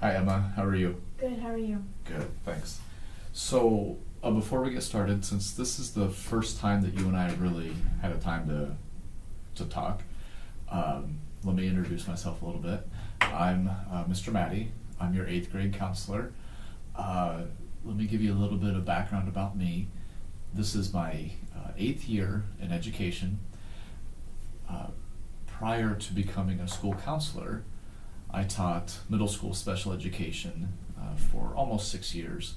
Hi Emma, how are you? Good, how are you? Good, thanks. So, before we get started, since this is the first time that you and I really had a time to talk, let me introduce myself a little bit. I'm Mr. Matty. I'm your 8th grade counselor. Let me give you a little bit of background about me. This is my 8th year in education. Prior to becoming a school counselor, I taught middle school special education for almost 6 years,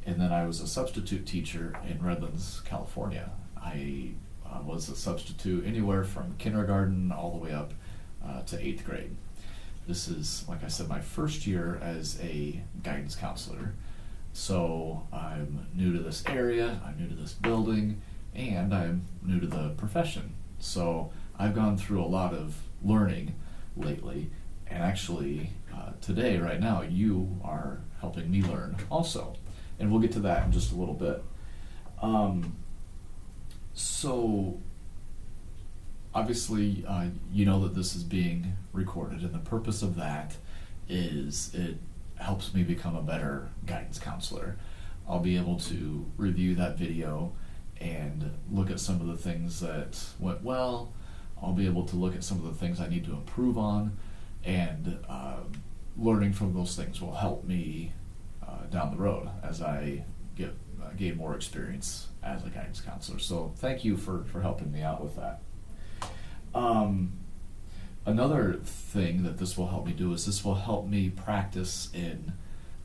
and then I was a substitute teacher in Redlands, California. I was a substitute anywhere from kindergarten all the way up to 8th grade. This is, like I said, my first year as a guidance counselor. So I'm new to this area, I'm new to this building, and I'm new to the profession. So I've gone through a lot of learning lately, and actually today, right now, you are helping me learn also. And we'll get to that in just a little bit. So obviously you know that this is being recorded, and the purpose of that is it helps me become a better guidance counselor. I'll be able to review that video and look at some of the things that went well. I'll be able to look at some of the things I need to improve on, and learning from those things will help me down the road as I gain more experience as a guidance counselor. So thank you for helping me out with that. Another thing that this will help me do is this will help me practice in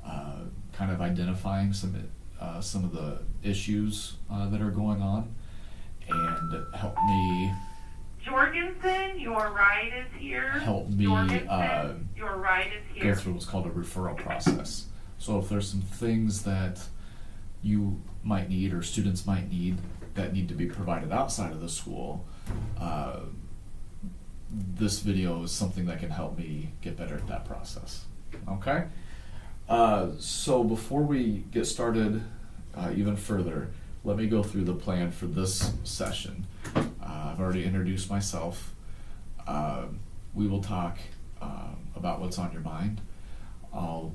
kind of identifying some of the issues that are going on, and help me Jorgensen, your ride is here. Help me Jorgensen, your ride is here. go through what's called a referral process. So if there's some things that you might need or students might need that need to be provided outside of the school, this video is something that can help me get better at that process. Okay? So before we get started even further, let me go through the plan for this session. I've already introduced myself. We will talk about what's on your mind. I'll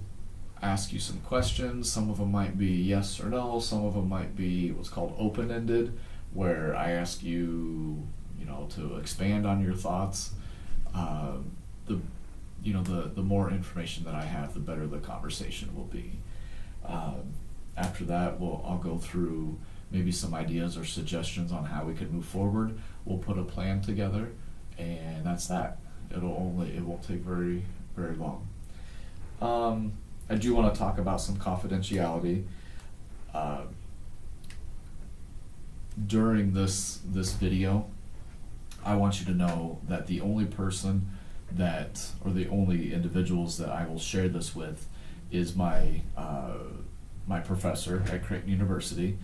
ask you some questions. Some of them might be yes or no. Some of them might be what's called open-ended, where I ask you, to expand on your thoughts. The more information that I have, the better the conversation will be. After that, I'll go through maybe some ideas or suggestions on how we could move forward. We'll put a plan together, and that's that. It won't take very, very long. I do want to talk about some confidentiality. During this video, I want you to know that the only person or the only individuals that I will share this with is my professor at Creighton University.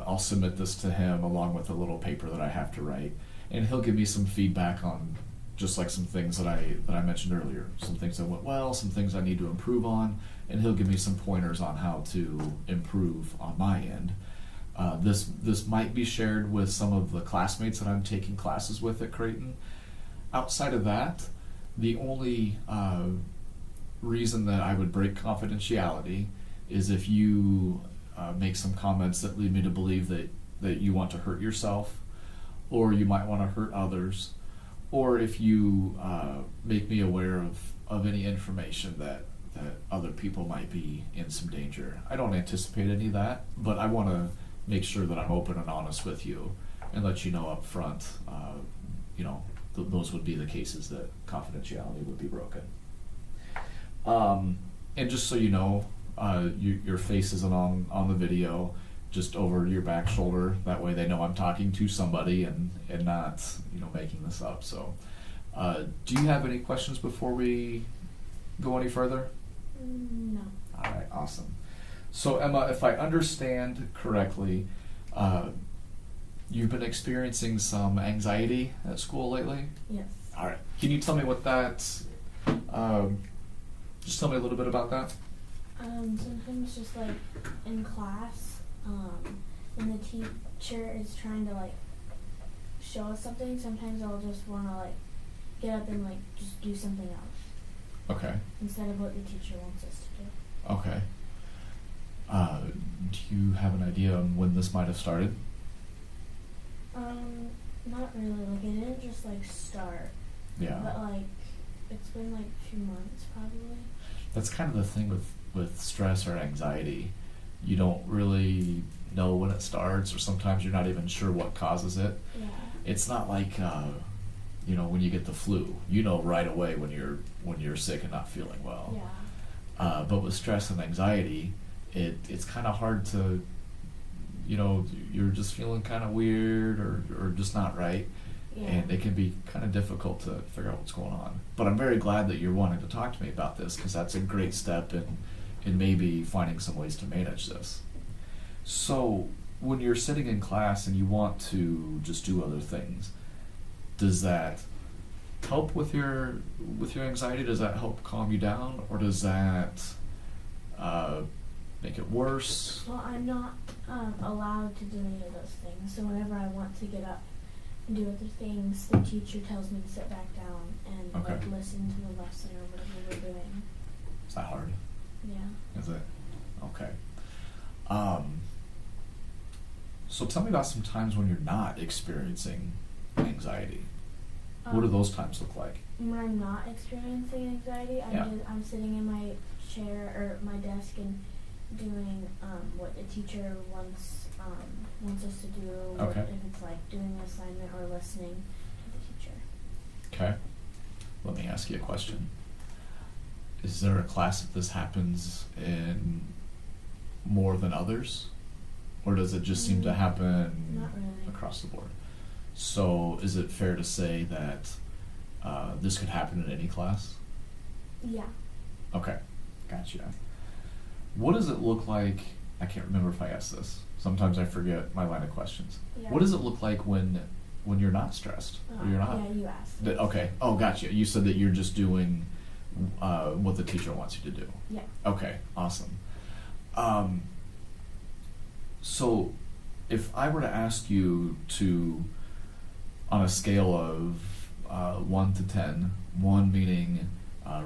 I'll submit this to him along with a little paper that I have to write, and he'll give me some feedback on just like some things that I mentioned earlier, some things that went well, some things I need to improve on, and he'll give me some pointers on how to improve on my end. This might be shared with some of the classmates that I'm taking classes with at Creighton. Outside of that, the only reason that I would break confidentiality is if you make some comments that lead me to believe that you want to hurt yourself, or you might want to hurt others, or if you make me aware of any information that other people might be in some danger. I don't anticipate any of that, but I want to make sure that I'm open and honest with you and let you know up front, those would be the cases that confidentiality would be broken. And just so you know, your face isn't on the video, just over your back shoulder. That way they know I'm talking to somebody and not making this up. So do you have any questions before we go any further? No. All right, awesome. So Emma, if I understand correctly, you've been experiencing some anxiety at school lately? Yes. All right. Can you tell me what that, just tell me a little bit about that? Sometimes just like in class, when the teacher is trying to show us something, sometimes I'll just want to get up and just do something else. Okay. instead of what the teacher wants us to do. Okay. Do you have an idea on when this might have started? Not really. Like, it didn't just like start. Yeah. But like, it's been like a few months probably. That's kind of the thing with stress or anxiety. You don't really know when it starts, or sometimes you're not even sure what causes it. Yeah. It's not like when you get the flu. You know right away when you're sick and not feeling well. Yeah. But with stress and anxiety, it's kind of hard to, you're just feeling kind of weird or just not right. Yeah. And it can be kind of difficult to figure out what's going on. But I'm very glad that you're wanting to talk to me about this, because that's a great step in maybe finding some ways to manage this. So when you're sitting in class and you want to just do other things, does that help with your anxiety? Does that help calm you down, or does that make it worse? Well, I'm not allowed to do any of those things. So whenever I want to get up and do other things, the teacher tells me to sit back down and Okay. like listen to the lesson or whatever we're doing. Is that hard? Yeah. Is it? Okay. So tell me about some times when you're not experiencing anxiety. What do those times look like? When I'm not experiencing anxiety, Yeah. I'm sitting in my chair or my desk and doing what the teacher wants us to do. Okay. If it's like doing an assignment or listening to the teacher. Okay. Let me ask you a question. Is there a class that this happens in more than others? Or does it just seem to happen Not really. across the board? So is it fair to say that this could happen in any class? Yeah. Okay, gotcha. What does it look like? I can't remember if I asked this. Sometimes I forget my line of questions. Yeah. What does it look like when you're not stressed? Or you're not? Yeah, you asked. Okay. Oh, gotcha. You said that you're just doing what the teacher wants you to do. Yeah. Okay, awesome. So if I were to ask you to, on a scale of 1 to 10, 1 meaning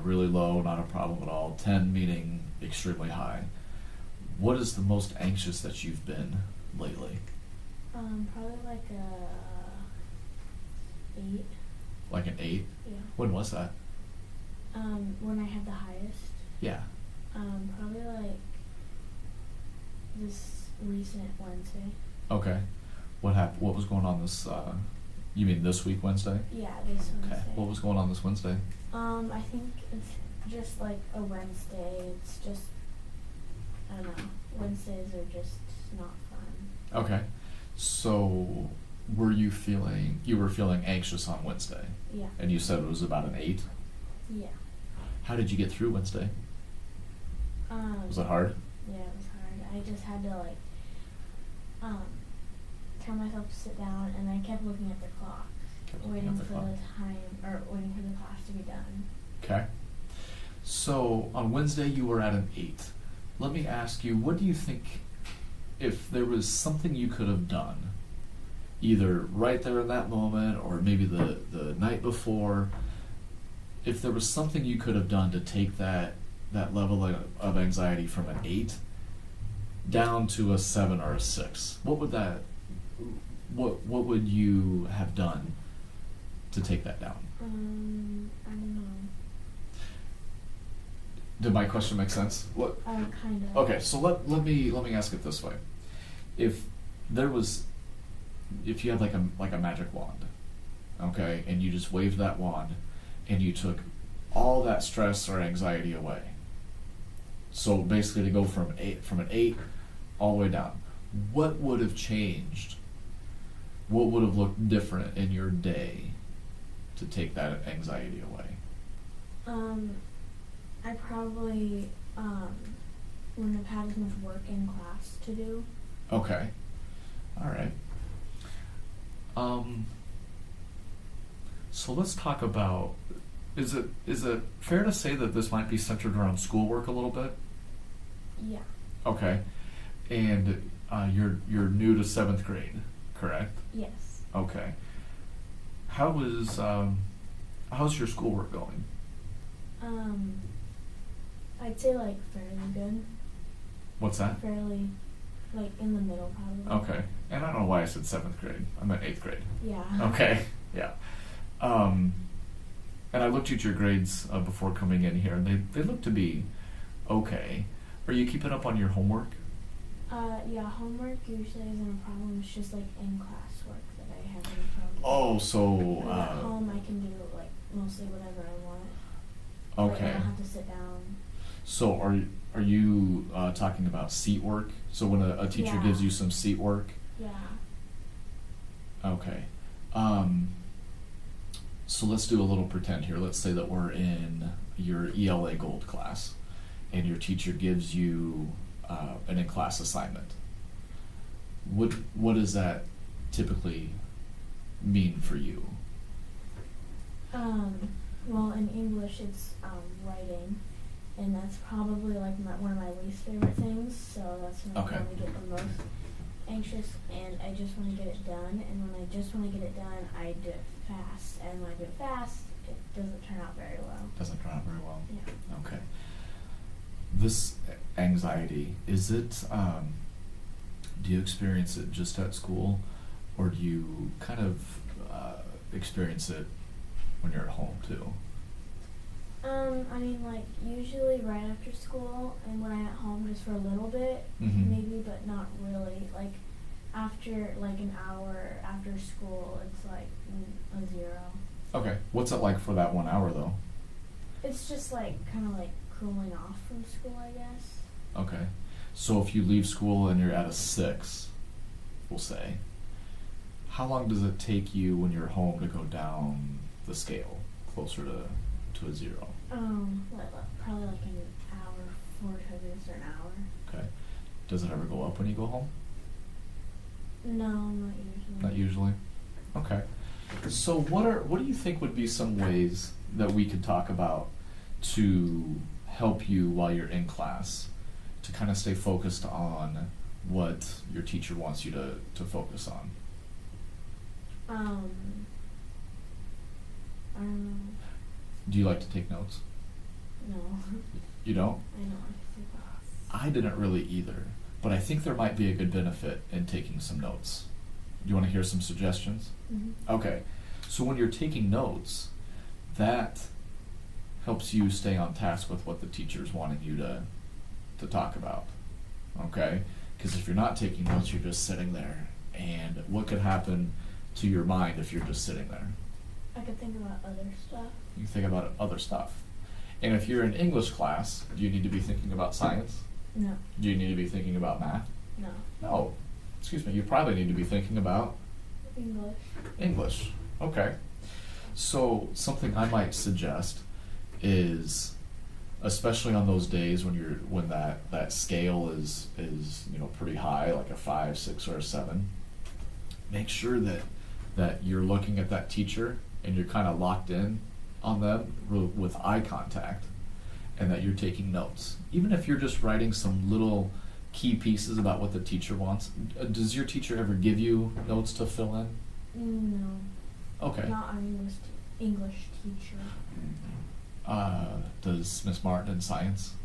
really low, not a problem at all, 10 meaning extremely high, what is the most anxious that you've been lately? Probably like a 8. Like an 8? Yeah. When was that? When I had the highest. Yeah. Probably like this recent Wednesday. Okay. What happened? What was going on this? You mean this week, Wednesday? Yeah, this Wednesday. Okay. What was going on this Wednesday? I think it's just like a Wednesday. It's just, I don't know. Wednesdays are just not fun. Okay. So were you were feeling anxious on Wednesday? Yeah. And you said it was about an 8? Yeah. How did you get through Wednesday? Was it hard? Yeah, it was hard. I just had to like, tell myself to sit down, and I kept looking at the clock, Kept looking waiting at the for clock. the time, or waiting for the class to be done. Okay. So on Wednesday you were at an 8. Let me ask you, what do you think, if there was something you could have done, either right there in that moment or maybe the night before, if there was something you could have done to take that level of anxiety from an 8 down to a 7 or a 6, what would you have done to take that down? I don't know. Did my question make sense? What? Kind of. Okay, so let me ask it this way: if you had like a magic wand, okay, and you just waved that wand, and you took all that stress or anxiety away. So basically, to go from an 8 all the way down, what would have changed? What would have looked different in your day to take that anxiety away? I probably wouldn't have had as much work in class to do. Okay. All right. So let's talk about, is it fair to say that this might be centered around schoolwork a little bit? Yeah. Okay. And you're new to 7th grade, correct? Yes. Okay. How's your schoolwork going? I'd say like fairly good. What's that? Fairly, like in the middle probably. Okay. And I don't know why I said 7th grade. I meant 8th grade. Yeah. Okay. Yeah. And I looked at your grades before coming in here, and they look to be okay. Are you keeping up on your homework? Yeah, homework usually isn't a problem. It's just like in class work that I have any problem. Oh, so But at home I can do like mostly whatever I want. Like, I okay. don't have to sit down. So are you talking about seat work? So when a teacher Yeah. gives you some seat work? Yeah. Okay. So let's do a little pretend here. Let's say that we're in your ELA Gold class, and your teacher gives you an in-class assignment. What does that typically mean for you? Well, in English it's writing, and that's probably like one of my least favorite things. So that's when Okay. I probably get the most anxious, and I just want to get it done. And when I just want to get it done, I do it fast. And when I do it fast, it doesn't turn out very well. Doesn't turn out very well. Yeah. Okay. This anxiety, is it, do you experience it just at school, or do you kind of experience it when you're at home too? I mean, like usually right after school, and when I'm at home just for a little bit, Mhm. maybe, but not really. Like after like an hour after school, it's like a 0. Okay. What's it like for that 1 hour though? It's just like kind of like cooling off from school, I guess. Okay. So if you leave school and you're at a 6, we'll say, how long does it take you when you're home to go down the scale closer to a 0? Probably like an hour, 45 minutes or an hour. Okay. Does it ever go up when you go home? No, not usually. Not usually. Okay. So what do you think would be some ways that we could talk about to help you while you're in class to kind of stay focused on what your teacher wants you to focus on? I don't know. Do you like to take notes? No. You don't? I don't like to do that. I didn't really either, but I think there might be a good benefit in taking some notes. Do you want to hear some suggestions? Mm-hmm. Okay. So when you're taking notes, that helps you stay on task with what the teacher's wanting you to talk about. Okay? Because if you're not taking notes, you're just sitting there. And what could happen to your mind if you're just sitting there? I could think about other stuff. You think about other stuff. And if you're in English class, do you need to be thinking about science? No. Do you need to be thinking about math? No. No. Excuse me, you probably need to be thinking about English. English. Okay. So something I might suggest is, especially on those days when that scale is pretty high, like a 5, 6, or a 7, make sure that you're looking at that teacher and you're kind of locked in on them with eye contact, and that you're taking notes. Even if you're just writing some little key pieces about what the teacher wants. Does your teacher ever give you notes to fill in? No. Okay. Not our English teacher. Does Miss Martin in science?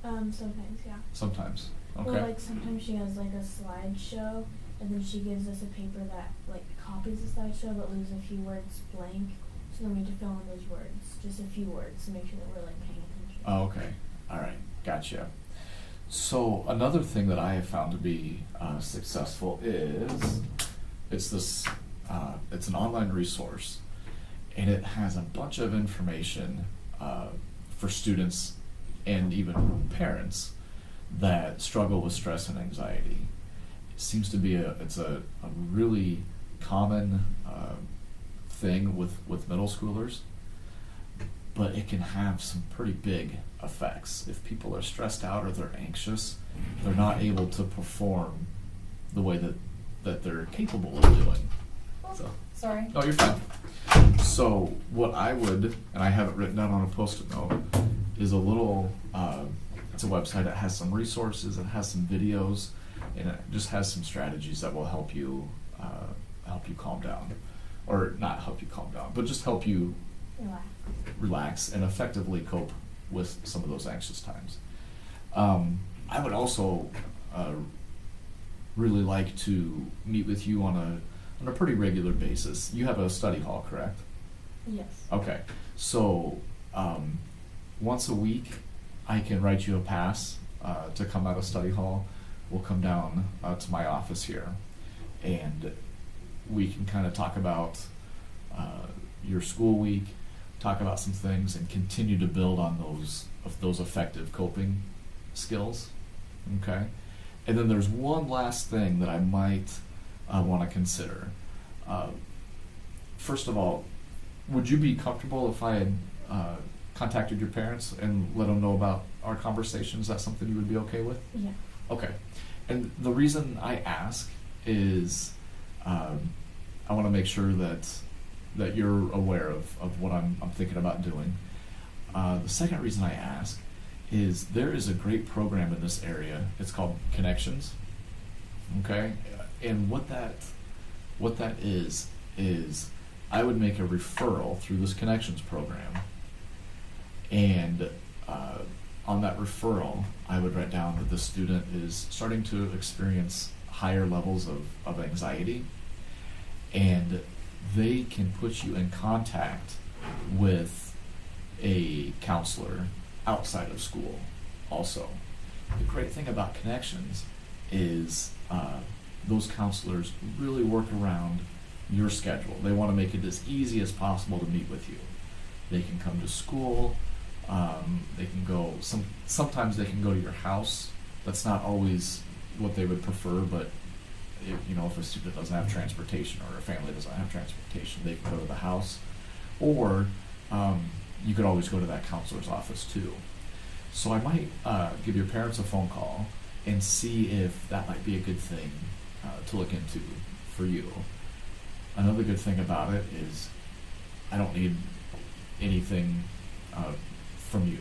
Sometimes, yeah. Sometimes. Okay. Well, like sometimes she has like a slideshow, and then she gives us a paper that like copies the slideshow but leaves a few words blank. So then we have to fill in those words, just a few words, to make sure that we're like paying attention. Oh, okay. All right. Gotcha. So another thing that I have found to be successful is it's an online resource, and it has a bunch of information for students and even parents that struggle with stress and anxiety. It seems to be a really common thing with middle schoolers, but it can have some pretty big effects. If people are stressed out or they're anxious, they're not able to perform the way that they're capable of doing. So, Sorry. oh, you're fine. So what I would, and I have it written down on a Post-it note, is a little, it's a website that has some resources, it has some videos, and it just has some strategies that will help you calm down. Or not help you calm down, but just help you relax and effectively cope with some of those anxious times. I would also really like to meet with you on a pretty regular basis. You have a study hall, correct? Yes. Okay, so once a week, I can write you a pass to come out of study hall. We'll come down to my office here, and we can kind of talk about your school week, talk about some things, and continue to build on those effective coping skills. Okay, and then there's one last thing that I might want to consider. First of all, would you be comfortable if I had contacted your parents and let them know about our conversation? Is that something you would be okay with? Yeah. Okay. And the reason I ask is I want to make sure that you're aware of what I'm thinking about doing. The second reason I ask is there is a great program in this area. It's called Connections. Okay? And what that is I would make a referral through this Connections program, and on that referral, I would write down that the student is starting to experience higher levels of anxiety, and they can put you in contact with a counselor outside of school also. The great thing about Connections is those counselors really work around your schedule. They want to make it as easy as possible to meet with you. They can come to school. They can go. Sometimes they can go to your house. That's not always what they would prefer, but if a student doesn't have transportation or a family doesn't have transportation, they can go to the house, or you could always go to that counselor's office too. So I might give your parents a phone call and see if that might be a good thing to look into for you. Another good thing about it is I don't need anything from you.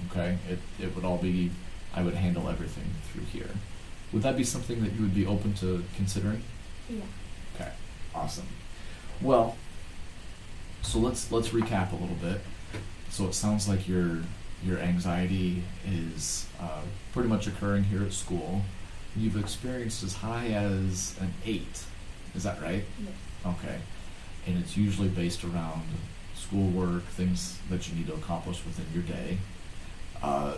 Okay? It would all be, I would handle everything through here. Would that be something that you would be open to considering? Yeah. Okay, awesome. Well, so let's recap a little bit. So it sounds like your anxiety is pretty much occurring here at school. You've experienced as high as an 8. Is that right? Yes. Okay. And it's usually based around schoolwork, things that you need to accomplish within your day.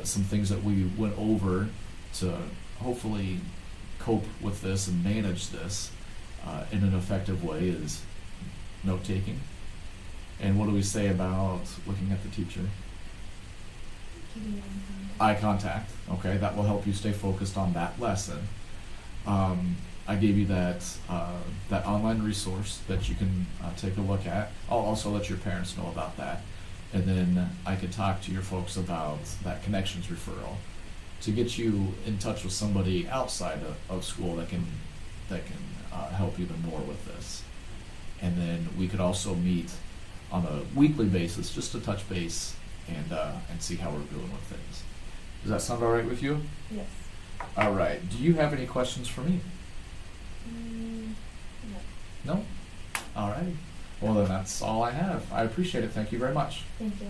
Some things that we went over to hopefully cope with this and manage this in an effective way is note-taking. And what do we say about looking at the teacher? Keeping it in Eye contact. Okay, that will help you stay focused on that lesson. I gave you that online resource that you can take a look at. I'll also let your parents know about that. And then I could talk to your folks about that Connections referral to get you in touch with somebody outside of school that can help even more with this. And then we could also meet on a weekly basis just to touch base and see how we're doing with things. Does that sound all right with you? Yes. All right. Do you have any questions for me? No. No? All right. Well, then that's all I have. I appreciate it. Thank you very much. Thank you.